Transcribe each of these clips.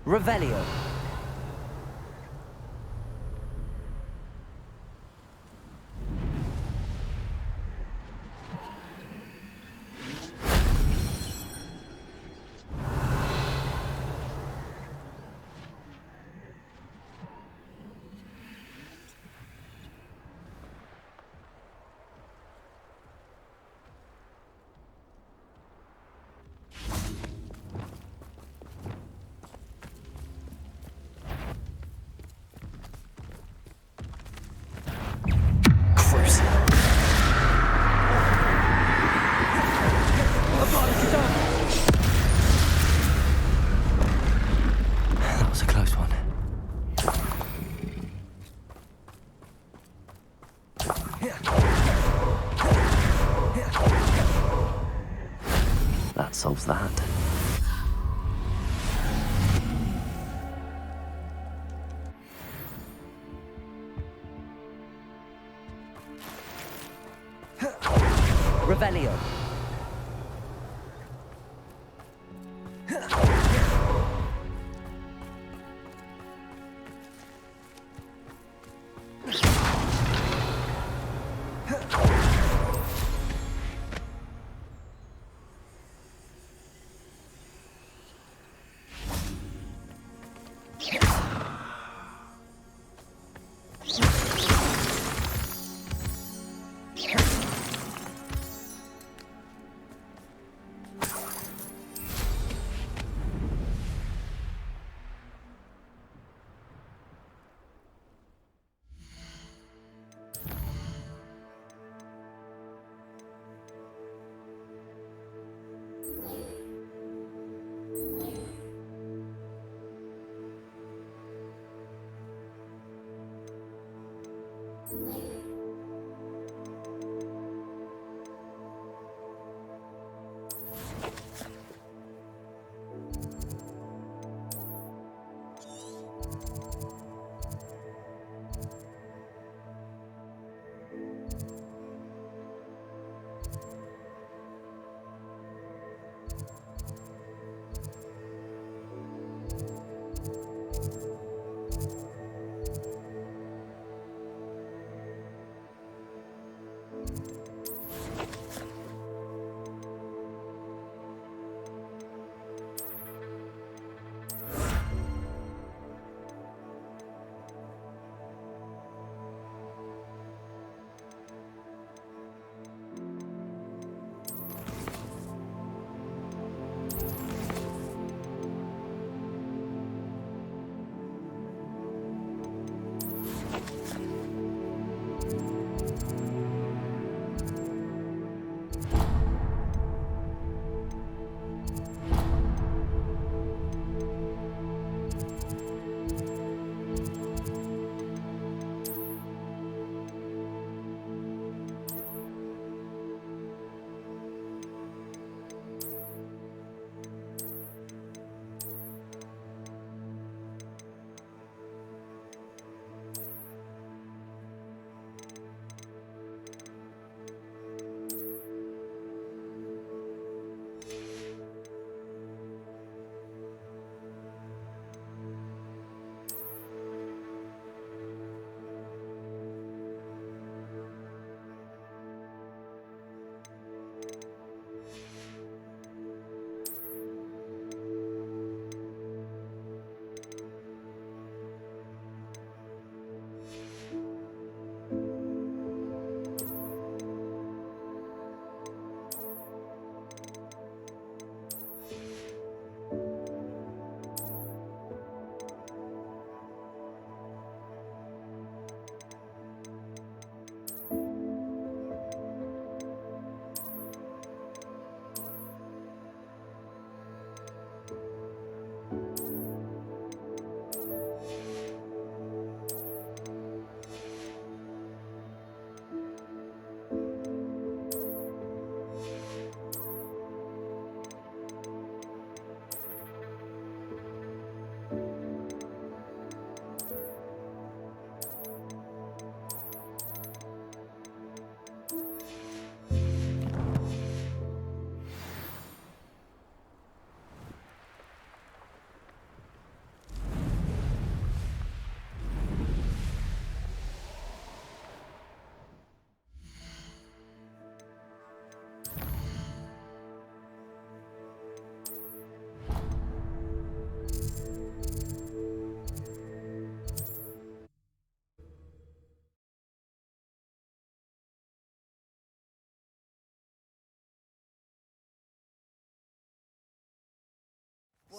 Revelio. That was a close one. That solves that. Revelio.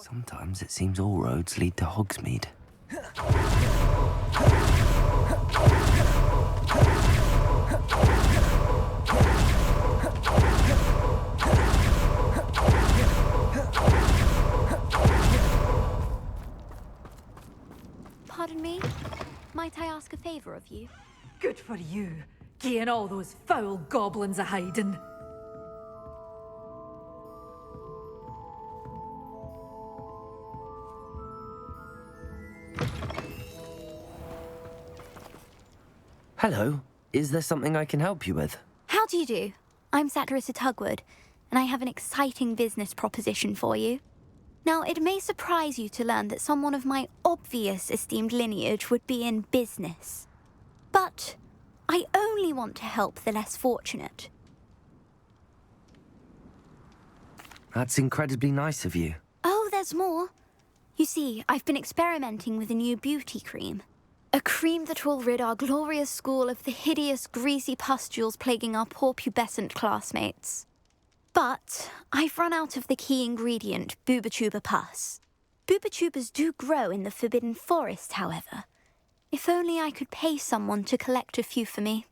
Sometimes it seems all roads lead to Hogsmeade. Pardon me? Might I ask a favour of you? Good for you, getting all those foul goblins a hiding. Hello. Is there something I can help you with? How do you do? I'm Satirissa Tugwood, and I have an exciting business proposition for you. Now, it may surprise you to learn that someone of my obvious esteemed lineage would be in business. But I only want to help the less fortunate. That's incredibly nice of you. Oh, there's more. You see, I've been experimenting with a new beauty cream. A cream that will rid our glorious school of the hideous, greasy pustules plaguing our poor pubescent classmates. But I've run out of the key ingredient, Booba-Tuba pus. Booba-Tubas do grow in the Forbidden Forest, however. If only I could pay someone to collect a few for me.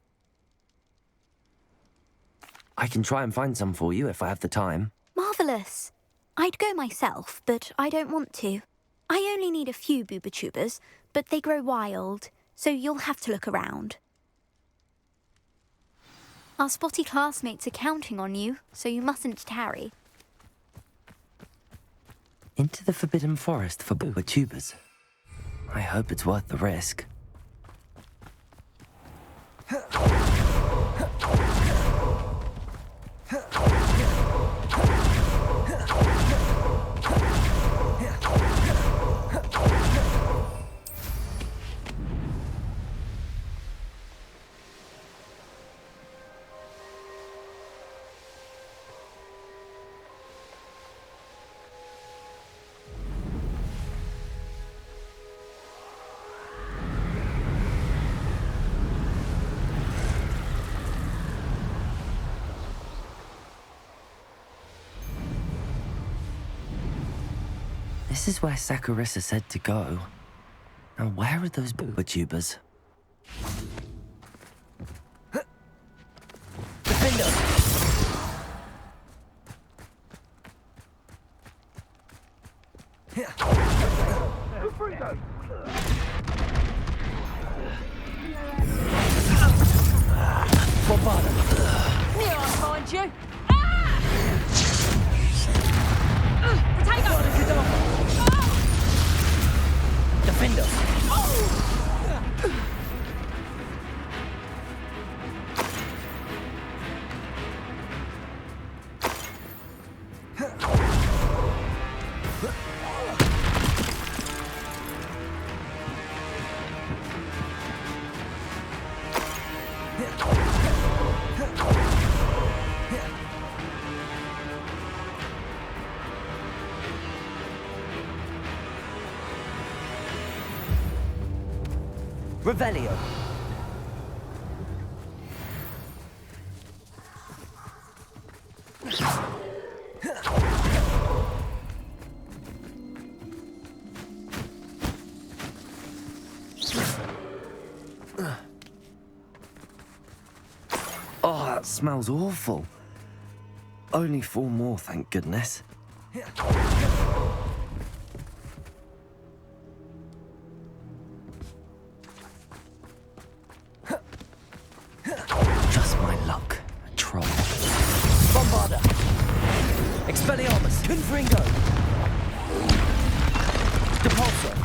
I can try and find some for you if I have the time. Marvellous. I'd go myself, but I don't want to. I only need a few Booba-Tubas, but they grow wild, so you'll have to look around. Our spotty classmates are counting on you, so you mustn't tarry. Into the Forbidden Forest for Booba-Tubas. I hope it's worth the risk. This is where Satirissa said to go. Now where are those Booba-Tubas? Defender! Bombarda! Near us, behind you! Potato! Defender! Revelio. Oh, that smells awful. Only 4 more, thank goodness. Just my luck. A troll. Bombarda! Expelliarmus! Confringo! Depulsor!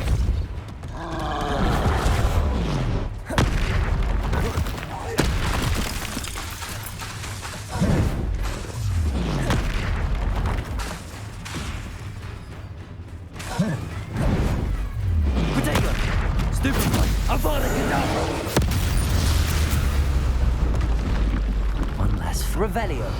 Potato! Stupefy! Avada Kedavra! One less. Revelio.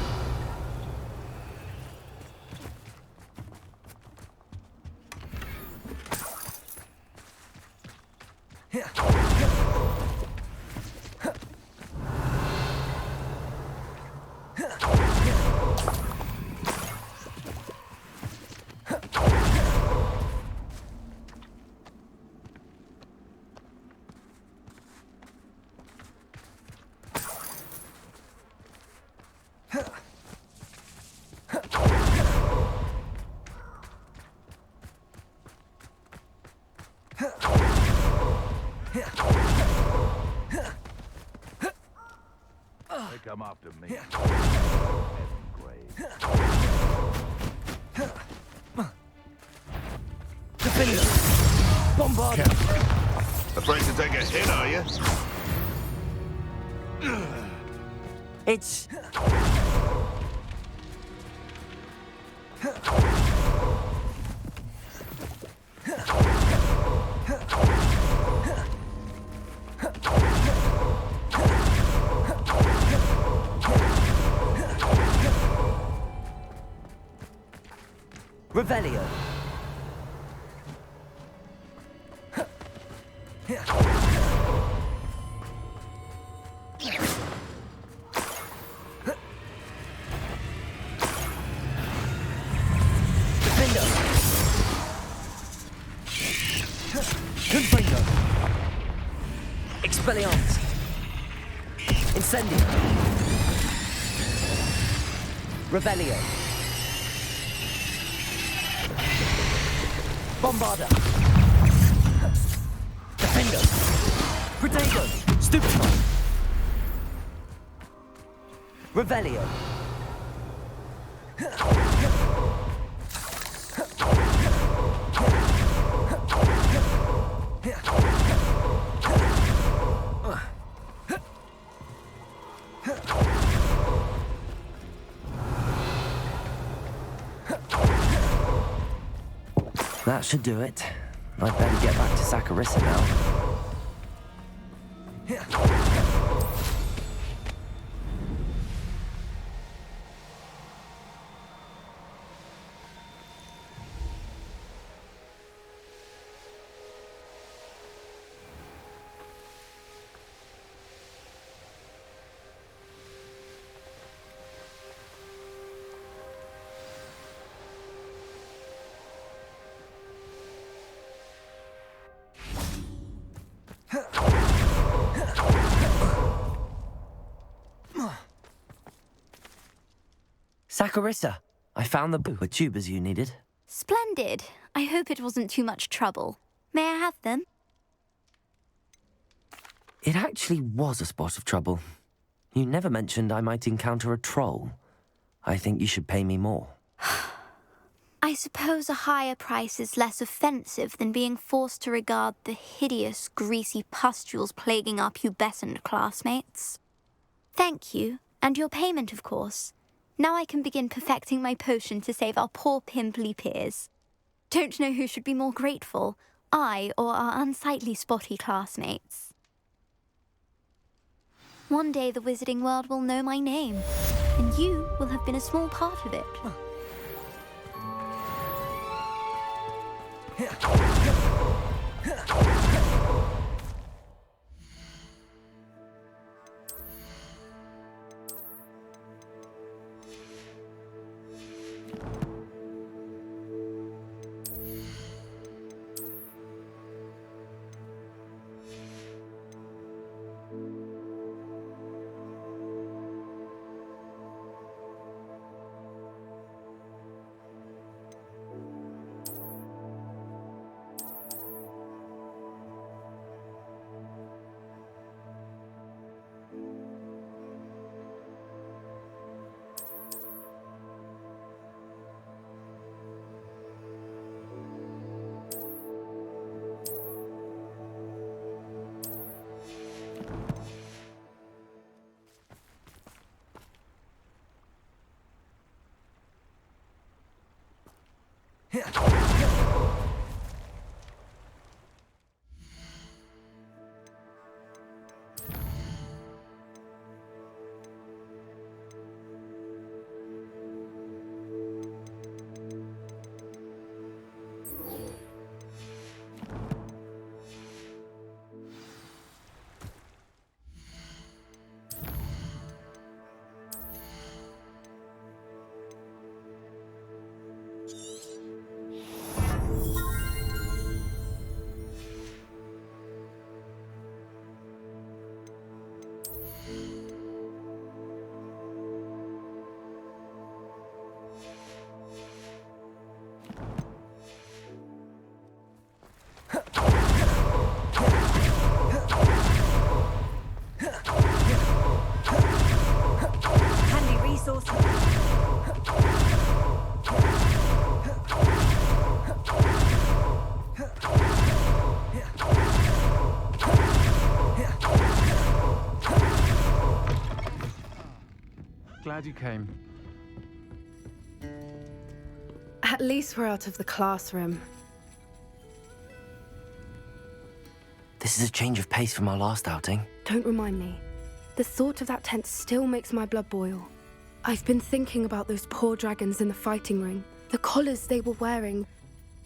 after me. Defender! Bombard! Afraid to take a hit, are you? It's... Revelio. Defender. Confringo. Expelliarmus. Incendio. Revelio. Bombarda. Defender. Protego. Stupefy. Revelio. That should do it. I'd better get back to Saccharissa now. Saccharissa, I found the tubers you needed. Splendid. I hope it wasn't too much trouble. May I have them? It actually was a spot of trouble. You never mentioned I might encounter a troll. I think you should pay me more. I suppose a higher price is less offensive than being forced to regard the hideous, greasy pustules plaguing our pubescent classmates. Thank you, and your payment, of course. Now I can begin perfecting my potion to save our poor pimply peers. Don't know who should be more grateful, I or our unsightly spotty classmates. One day the wizarding world will know my name, and you will have been a small part of it. glad you came. At least we're out of the classroom. This is a change of pace from our last outing. Don't remind me. The thought of that tent still makes my blood boil. I've been thinking about those poor dragons in the fighting ring, the collars they were wearing.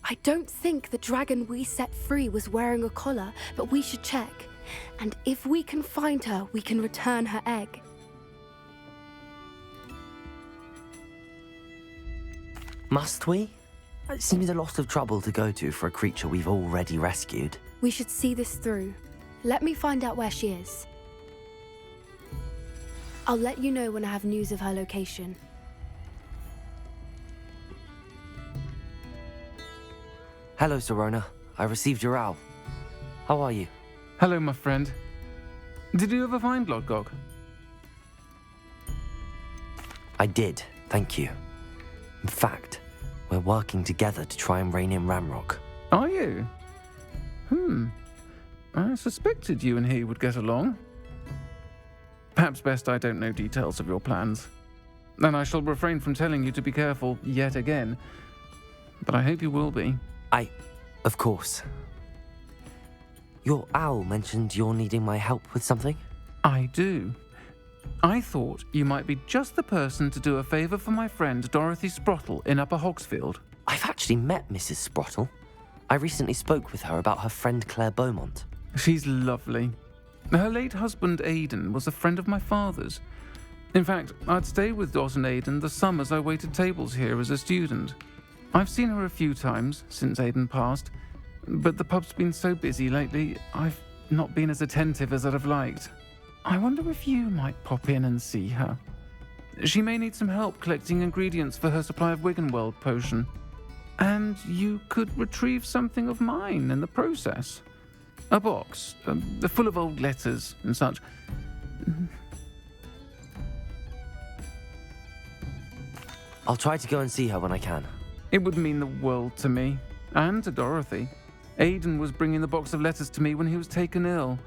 I don't think the dragon we set free was wearing a collar, but we should check. And if we can find her, we can return her egg. Must we? It seems a lot of trouble to go to for a creature we've already rescued. We should see this through. Let me find out where she is. I'll let you know when I have news of her location. Hello, Serona. I received your owl. How are you? Hello, my friend. Did you ever find Lodgok? I did, thank you. In fact, we're working together to try and rein in Ramrock. Are you? I suspected you and he would get along. Perhaps best I don't know details of your plans. And I shall refrain from telling you to be careful yet again. But I hope you will be. Of course. Your owl mentioned you're needing my help with something? I do. I thought you might be just the person to do a favour for my friend Dorothy Sprottle in Upper Hogsfield. I've actually met Mrs. Sprottle. I recently spoke with her about her friend Claire Beaumont. She's lovely. Her late husband Aidan was a friend of my father's. In fact, I'd stay with Dot and Aidan the summers I waited tables here as a student. I've seen her a few times since Aidan passed, but the pub's been so busy lately, I've not been as attentive as I'd have liked. I wonder if you might pop in and see her. She may need some help collecting ingredients for her supply of Wiggenweld potion. And you could retrieve something of mine in the process. A box, full of old letters and such. I'll try to go and see her when I can. It would mean the world to me, and to Dorothy. Aidan was bringing the box of letters to me when he was taken ill.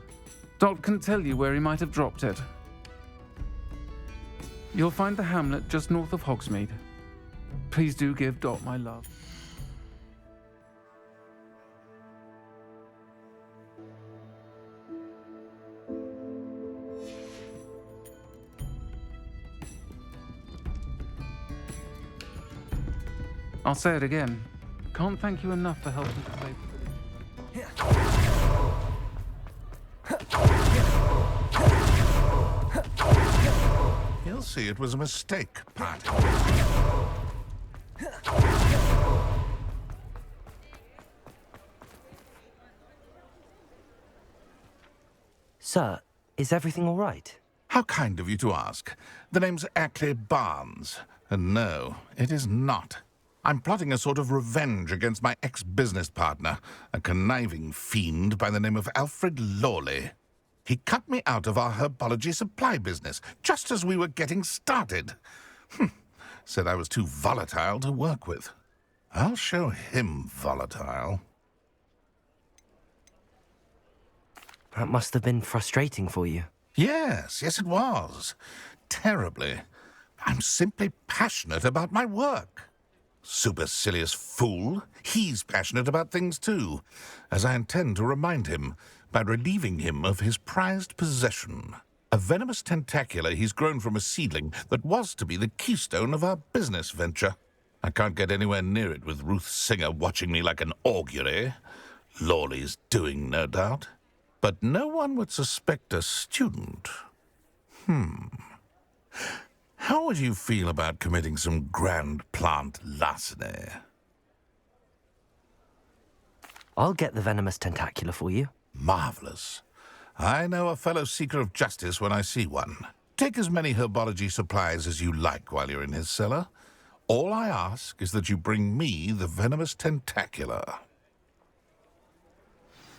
Dot can tell you where he might have dropped it. You'll find the hamlet just north of Hogsmeade. Please do give Dot my love. I'll say it again. Can't thank you enough for helping to save the village. He'll see it was a mistake, Pat. Sir, is everything all right? How kind of you to ask. The name's Ackley Barnes. And no, it is not. I'm plotting a sort of revenge against my ex-business partner, a conniving fiend by the name of Alfred Lawley. He cut me out of our herbology supply business, just as we were getting started. Said I was too volatile to work with. I'll show him volatile. That must have been frustrating for you. Yes, it was. Terribly. I'm simply passionate about my work. Supercilious fool. He's passionate about things too, as I intend to remind him by relieving him of his prized possession. A venomous tentacular he's grown from a seedling that was to be the keystone of our business venture. I can't get anywhere near it with Ruth Singer watching me like an augury. Lawley's doing, no doubt. But no one would suspect a student. How would you feel about committing some grand plant larceny? I'll get the venomous tentacular for you. Marvelous. I know a fellow seeker of justice when I see one. Take as many herbology supplies as you like while you're in his cellar. All I ask is that you bring me the venomous tentacular.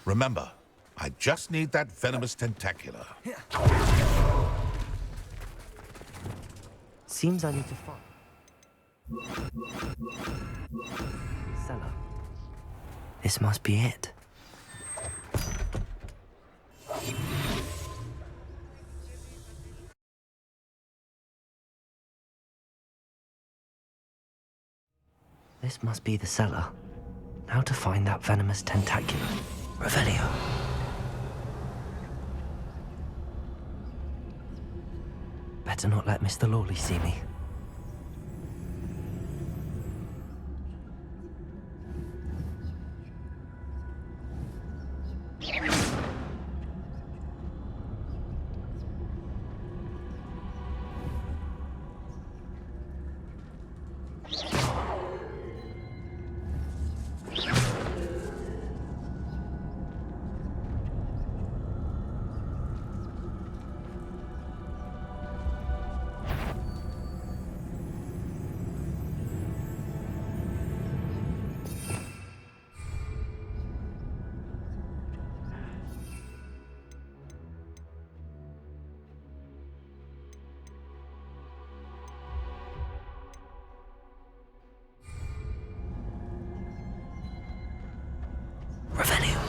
Remember, I just need that venomous tentacular. Seems I need to find cellar. This must be it. This must be the cellar. Now to find that venomous tentacula. Revelio. Better not let Mr. Lawley see me. Revelio.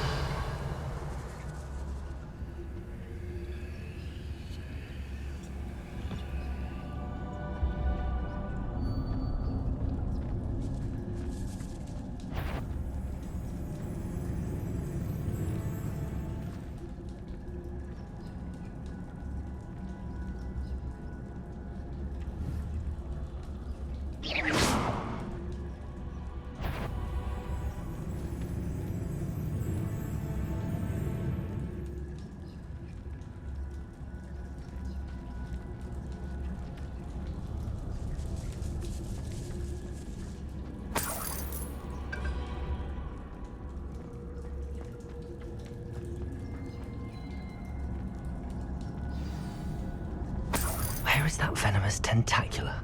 Where is that venomous tentacula?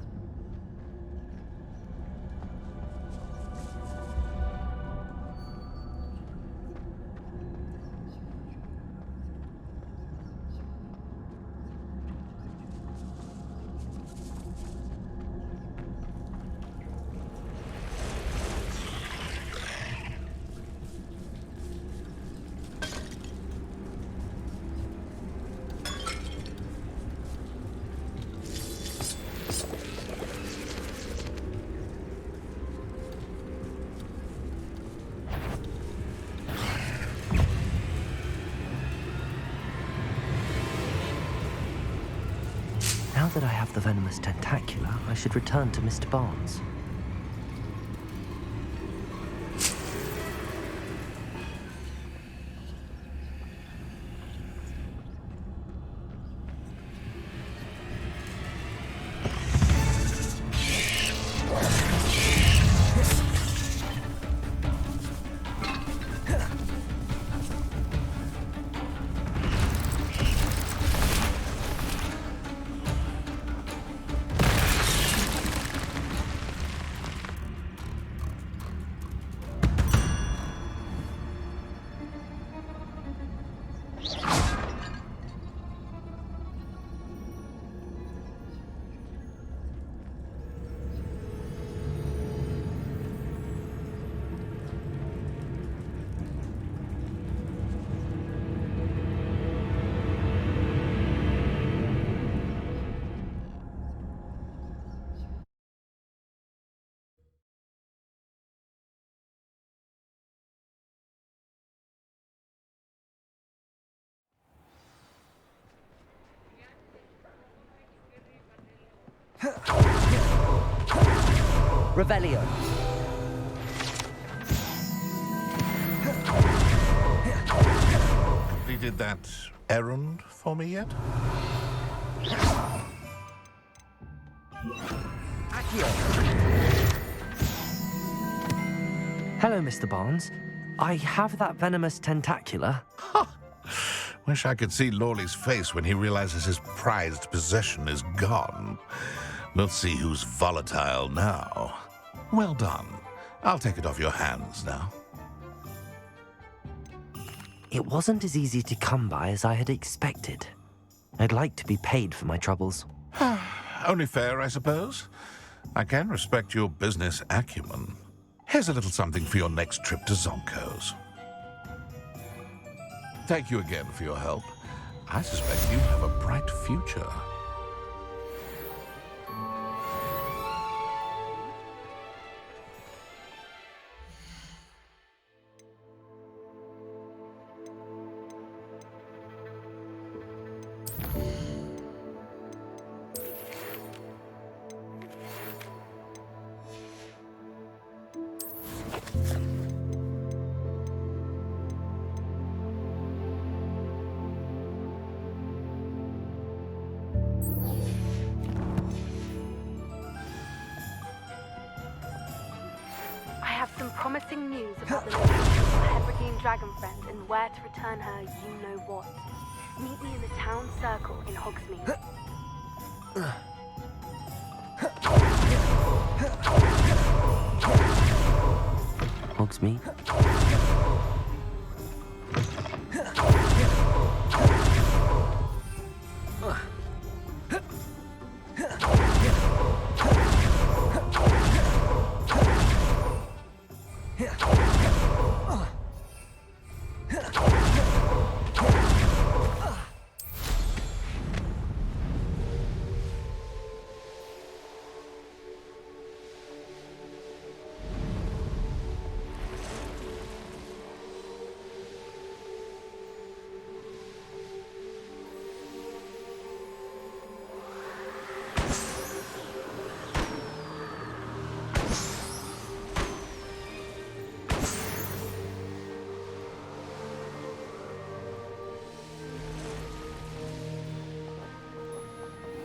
Now that I have the venomous tentacula, I should return to Mr. Barnes. Revelio. Completed that errand for me yet? Hello, Mr. Barnes. I have that venomous tentacula. Wish I could see Lawley's face when he realizes his prized possession is gone. Let's see who's volatile now. Well done. I'll take it off your hands now. It wasn't as easy to come by as I had expected. I'd like to be paid for my troubles. Only fair, I suppose. I can respect your business acumen. Here's a little something for your next trip to Zonko's. Thank you again for your help. I suspect you have a bright future. I have some promising news about the location of our Hebridean dragon friend and where to return her you know what. Meet me in the town circle in Hogsmeade. Hogsmeade?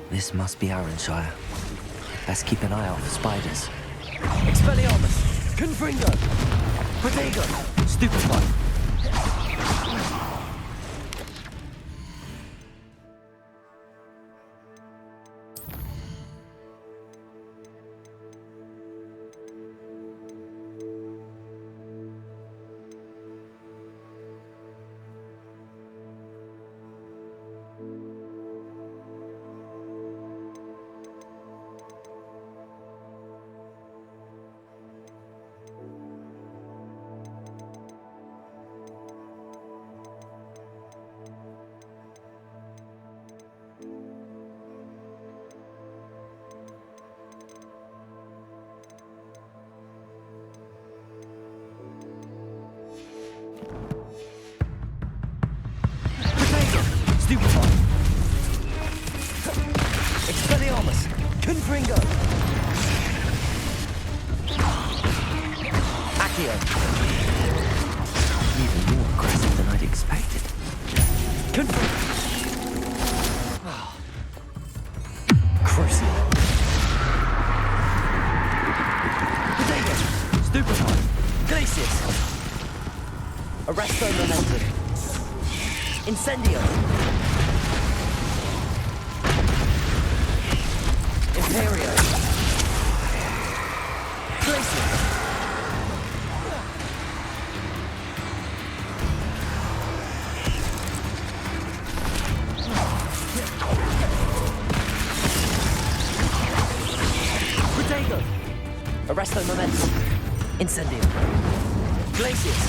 This must be Arranshire. Best keep an eye out for spiders. Expelliarmus! Confringo! Protego! Stupefy! Stupefy! Expelliarmus! Confringo! Accio! Even more aggressive than I'd expected. Confringo! Crucial! Protego! Stupefy! Glacius! Arresto momentum! Incendio! Imperio! Glacier! Protego! Arresto momentum! Incendio! Glacius!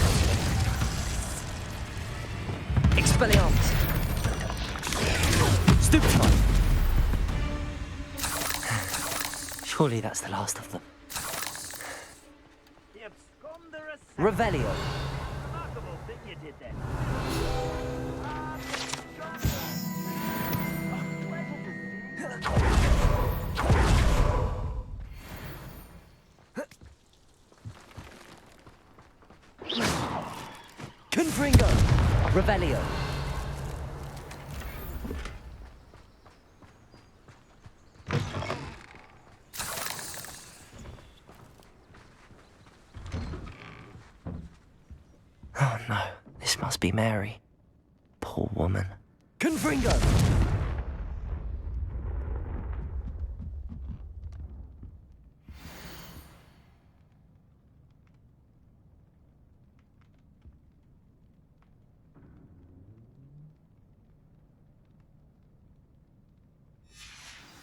Expelliarmus! Stupefy! Surely that's the last of them. Revelio! Remarkable thing you did then. Confringo! Revelio! Oh no, this must be Mary. Poor woman. Confringo!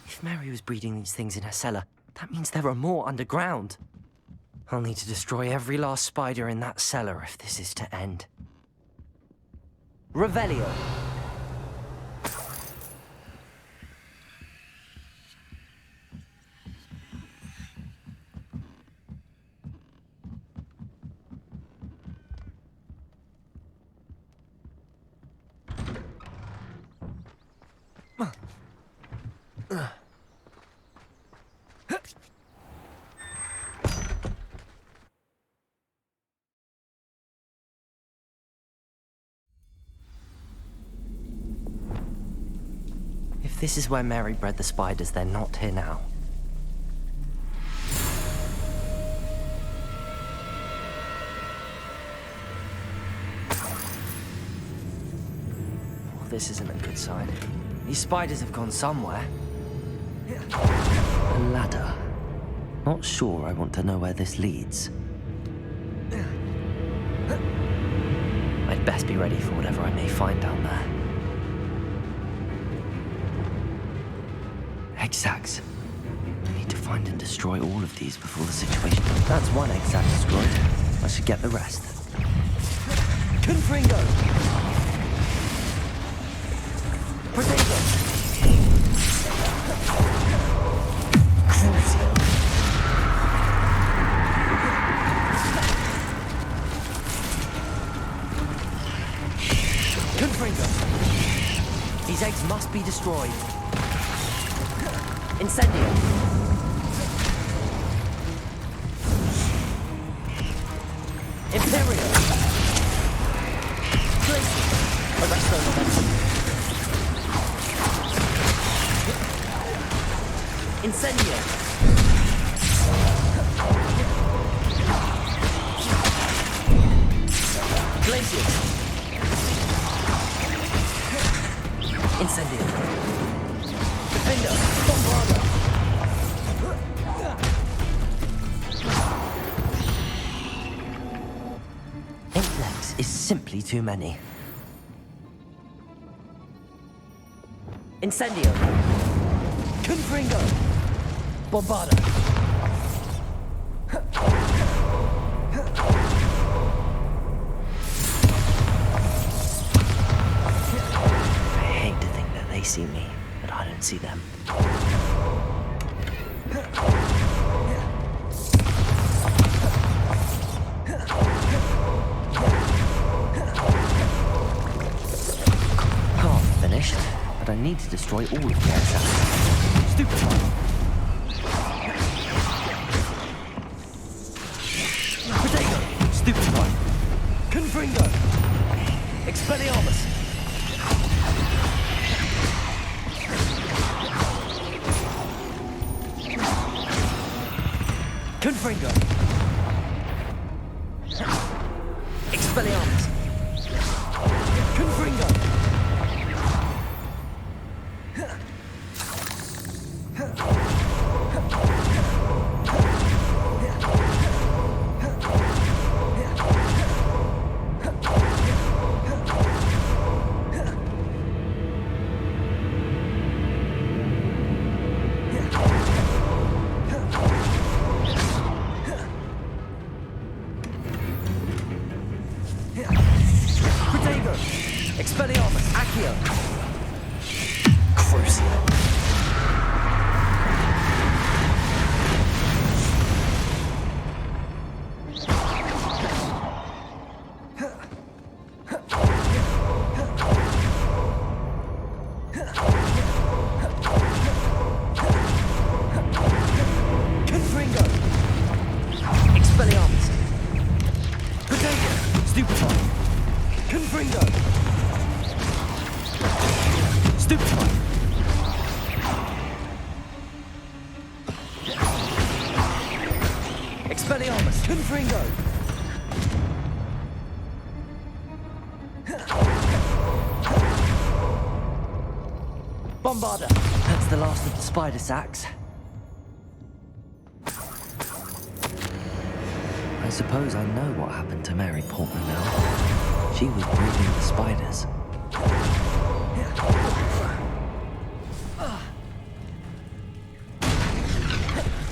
If Mary was breeding these things in her cellar, that means there are more underground. I'll need to destroy every last spider in that cellar if this is to end. Revelio! this is where Mary bred the spiders, they're not here now. Well, this isn't a good sign. These spiders have gone somewhere. A ladder. Not sure I want to know where this leads. I'd best be ready for whatever I may find down there. Egg sacs. I need to find and destroy all of these before the situation... That's one egg sac destroyed. I should get the rest. Confringo! Potato! Crucio! Confringo! These eggs must be destroyed. Incendio! Imperio! Glacier! Arresto momentum. Incendio! Glacier! Incendio! Defender! Bombarda! Is simply too many. Incendio! Confringo! Bombarda! I hate to think that they see me, but I don't see them. But I need to destroy all of the eggs. Stupefy! Potato! Stupefy! Confringo! Expelliarmus! Confringo! Expelliarmus! Confringo! Expelliarmus, Accio! Crucio! Confringo! Expelliarmus! Potato! Stupefy! Confringo! Stupefy! Expelliarmus! Confringo! Bombarda! That's the last of the spider sacs. I suppose I know what happened to Mary Portman now. She was breeding the spiders.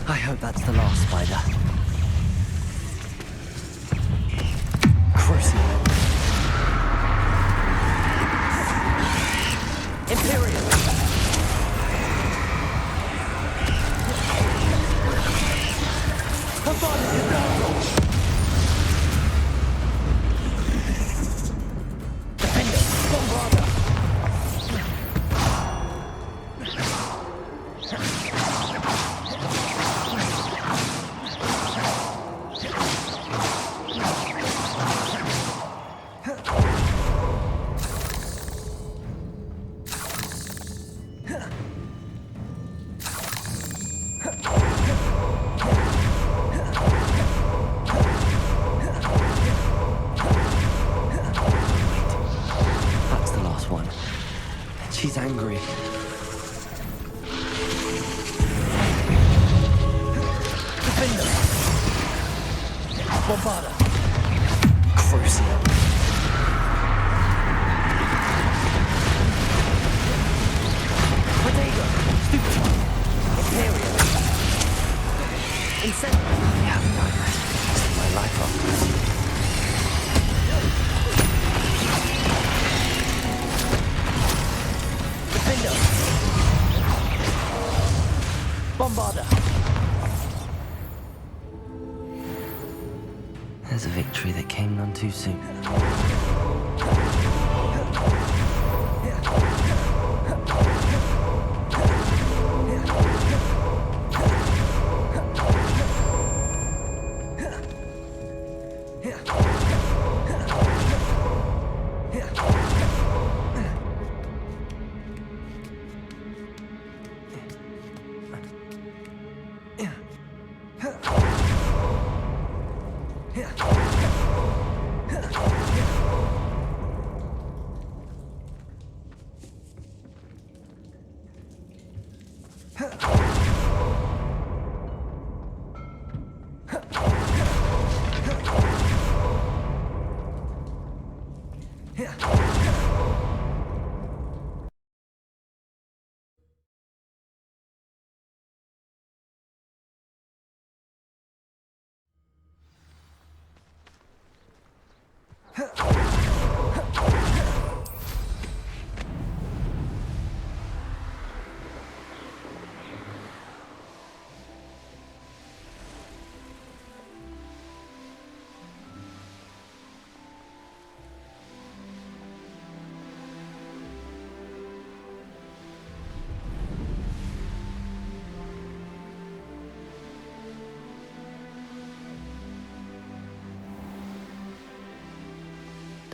I hope that's the last spider. Crucio. Imperial. Defender. Bombarda. Bombarda. Crucial. Protego. Stupefy. Imperial. Incendiary. I haven't done this in my life after this. Defender. Bombarda. There's a victory that came none too soon.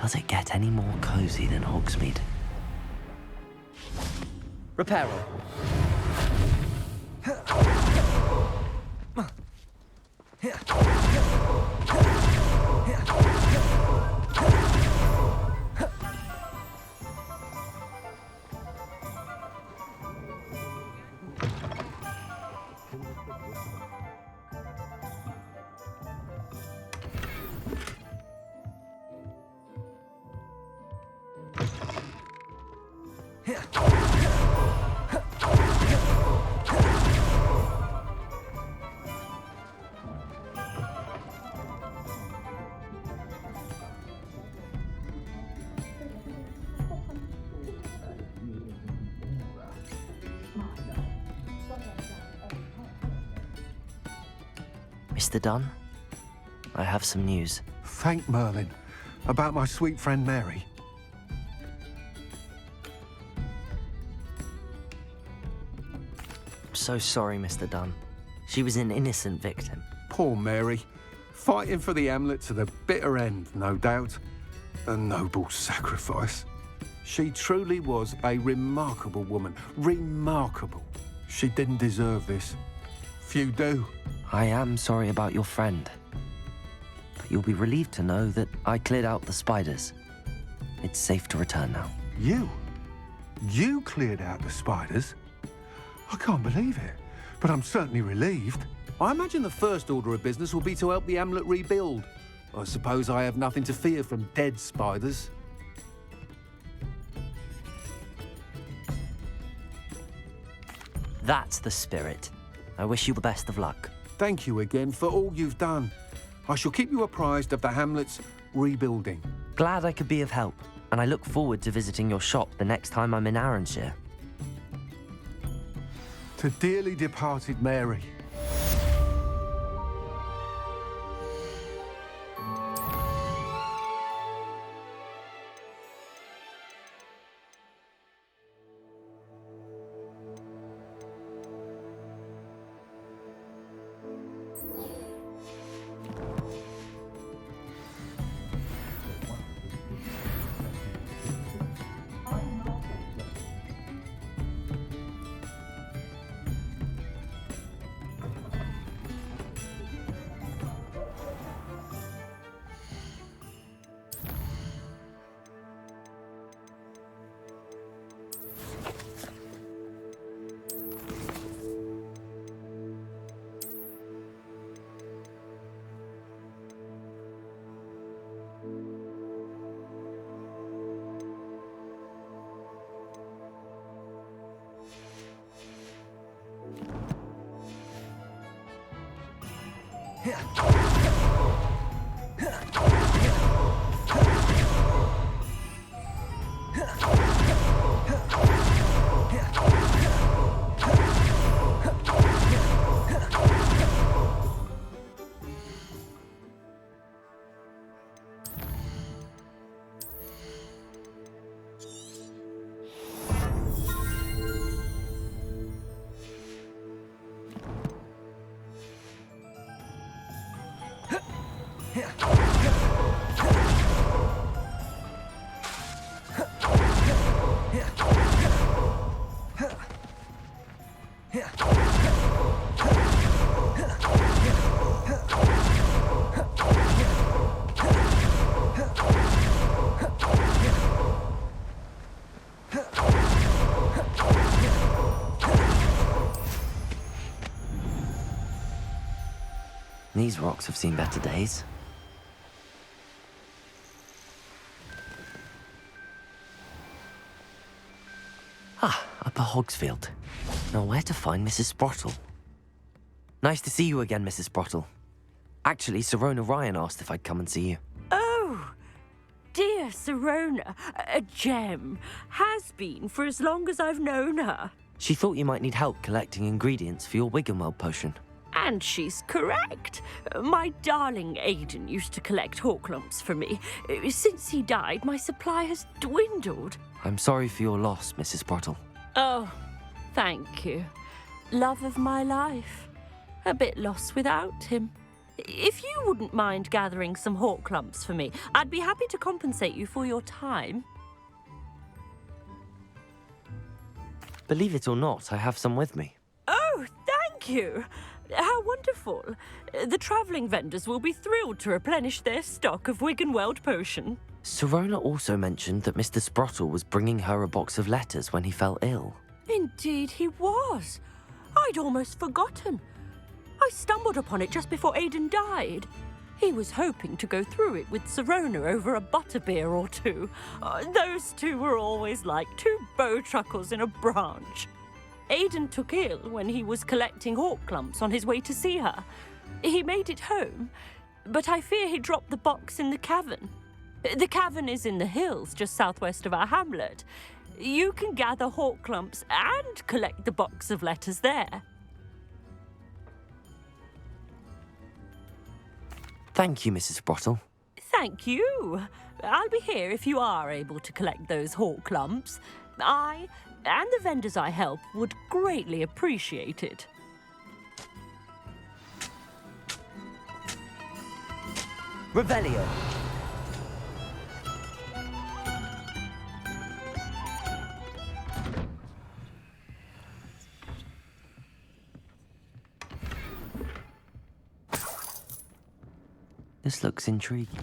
Does it get any more cozy than Hogsmeade? Reparo. Mr. Dunn, I have some news. Thank Merlin. About my sweet friend Mary. I'm so sorry, Mr. Dunn. She was an innocent victim. Poor Mary. Fighting for the Hamlet to the bitter end, no doubt. A noble sacrifice. She truly was a remarkable woman. Remarkable. She didn't deserve this. Few do. I am sorry about your friend. But you'll be relieved to know that I cleared out the spiders. It's safe to return now. You? You cleared out the spiders? I can't believe it, but I'm certainly relieved. I imagine the first order of business will be to help the Hamlet rebuild. I suppose I have nothing to fear from dead spiders. That's the spirit. I wish you the best of luck. Thank you again for all you've done. I shall keep you apprised of the Hamlet's rebuilding. Glad I could be of help, and I look forward to visiting your shop the next time I'm in Arranshire. To dearly departed Mary. These rocks have seen better days. Ah, Upper Hogsfield. Now where to find Mrs. Sprottle? Nice to see you again, Mrs. Sprottle. Actually, Sirona Ryan asked if I'd come and see you. Oh, dear Sirona, a gem. Has been for as long as I've known her. She thought you might need help collecting ingredients for your Wiggenweld potion. And she's correct. My darling Aidan used to collect Horklumps for me. Since he died, my supply has dwindled. I'm sorry for your loss, Mrs. Sprottle. Oh, thank you. Love of my life. A bit lost without him. If you wouldn't mind gathering some Horklumps for me, I'd be happy to compensate you for your time. Believe it or not, I have some with me. Oh, thank you. How wonderful. The travelling vendors will be thrilled to replenish their stock of Wiggenweld potion. Sirona also mentioned that Mr. Sprottle was bringing her a box of letters when he fell ill. Indeed he was. I'd almost forgotten. I stumbled upon it just before Aidan died. He was hoping to go through it with Sirona over a butterbeer or two. Those two were always like two bowtruckles in a branch. Aidan took ill when he was collecting Horklumps on his way to see her. He made it home, but I fear he dropped the box in the cavern. The cavern is in the hills just southwest of our hamlet. You can gather Horklumps and collect the box of letters there. Thank you, Mrs. Sprottle. Thank you. I'll be here if you are able to collect those Horklumps. I and the vendors I help would greatly appreciate it. Revelio. This looks intriguing.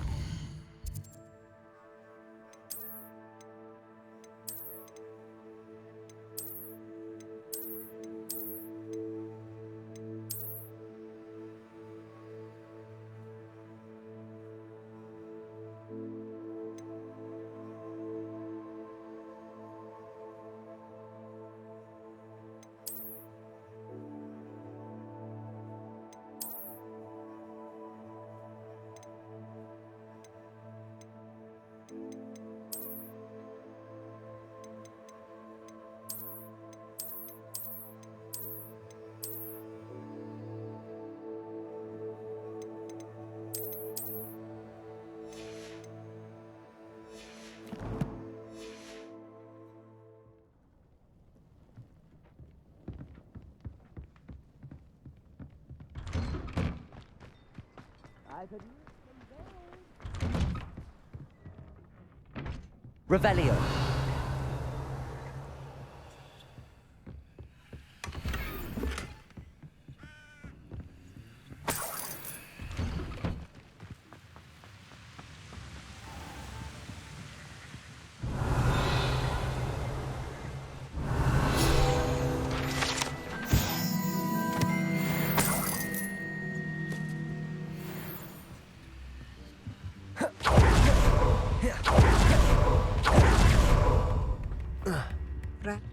Revelio.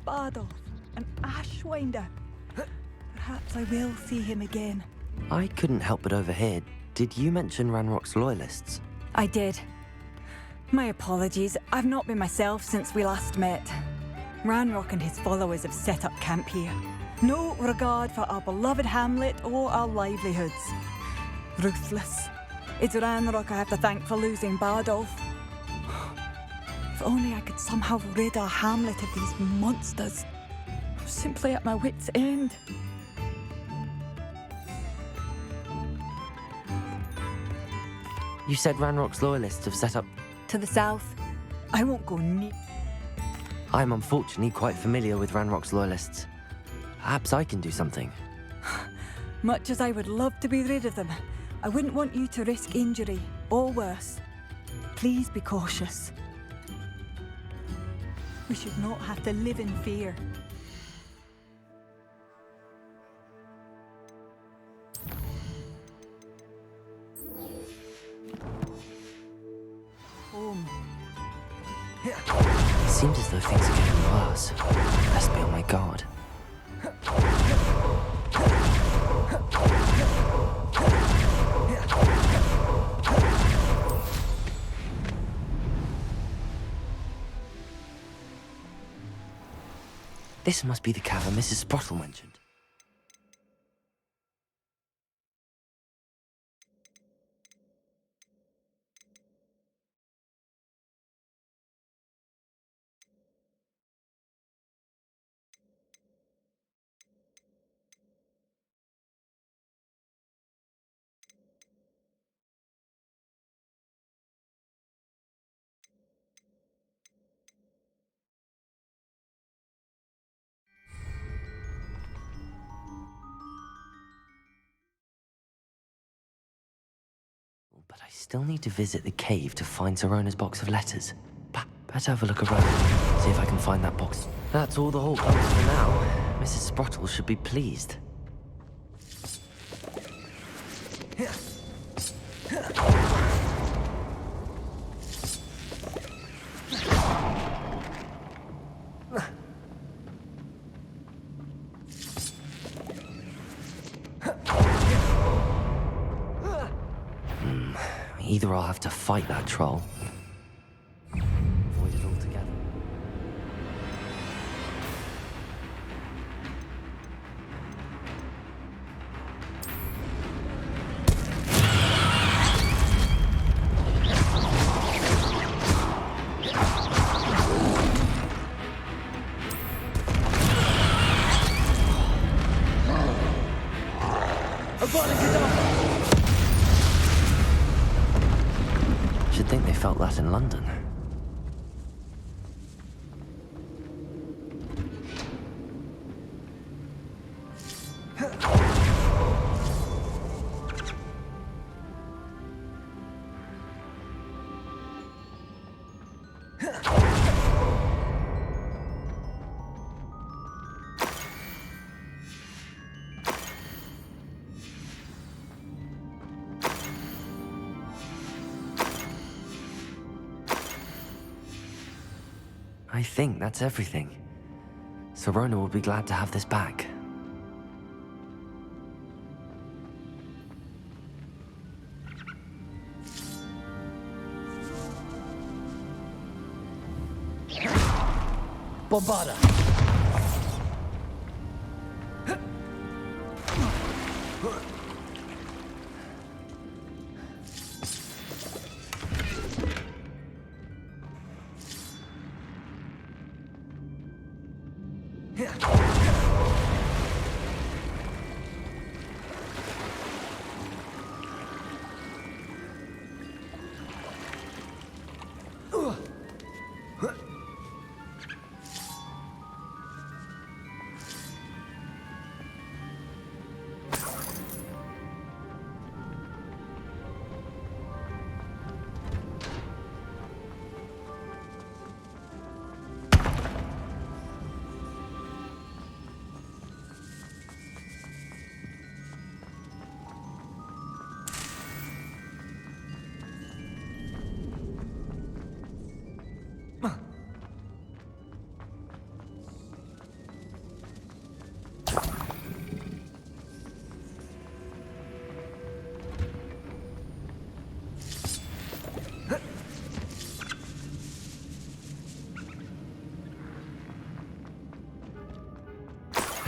Badolf, an Ashwinder. Perhaps I will see him again. I couldn't help but overhear. Did you mention Ranrock's loyalists? I did. My apologies. I've not been myself since we last met. Ranrock and his followers have set up camp here. No regard for our beloved hamlet or our livelihoods. Ruthless. It's Ranrock I have to thank for losing Bardolph. If only I could somehow rid our hamlet of these monsters. I'm simply at my wit's end. You said Ranrock's loyalists have set up... To the south. I won't go near. I'm unfortunately quite familiar with Ranrock's loyalists. Perhaps I can do something. Much as I would love to be rid of them, I wouldn't want you to risk injury, or worse. Please be cautious. We should not have to live in fear. Home. It seems as though things are getting worse. Best be on my guard. This must be the cavern Mrs. Sprottle mentioned. But I still need to visit the cave to find Zerona's box of letters. Better have a look around, see if I can find that box. That's all the Hall comes for now. Mrs. Sprottle should be pleased. Either I'll have to fight that troll, avoid it altogether. Should think they felt that in London. I think that's everything. Zerona will be glad to have this back. Bombarda!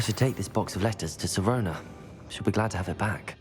should take this box of letters to Sirona. She'll be glad to have it back.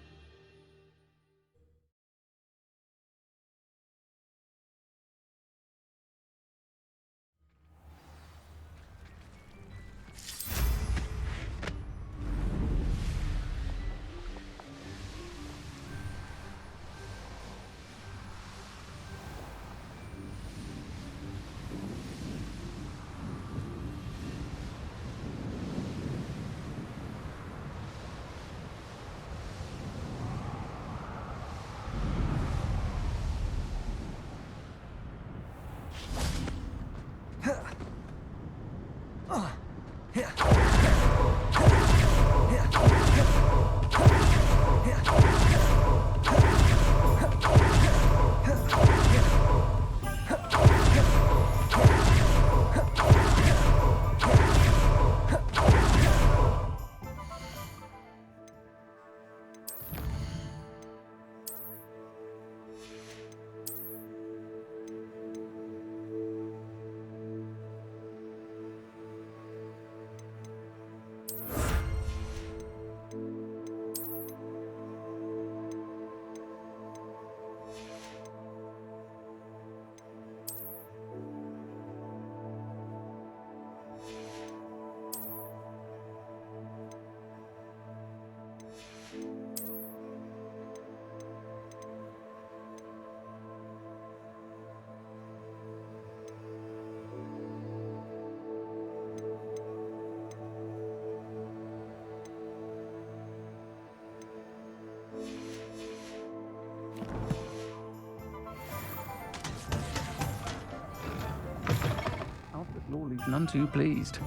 Lawley's none too pleased.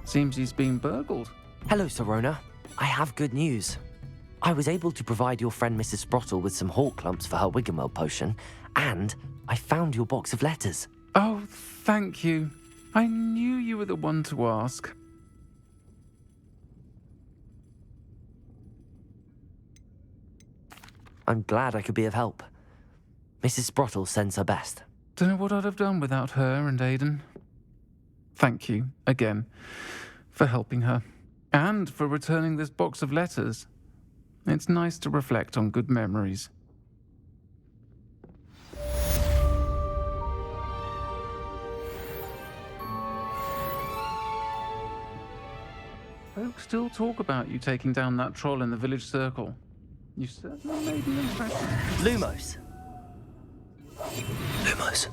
Seems he's been burgled. Hello, Sirona. I have good news. I was able to provide your friend Mrs. Sprottle with some hawk clumps for her Wiggenweld potion, and I found your box of letters. Oh, thank you. I knew you were the one to ask. I'm glad I could be of help. Mrs. Sprottle sends her best. Don't know what I'd have done without her and Aidan. Thank you, again, for helping her, and for returning this box of letters. It's nice to reflect on good memories. Folks still talk about you taking down that troll in the village circle. You certainly made an impression. Lumos. Lumos.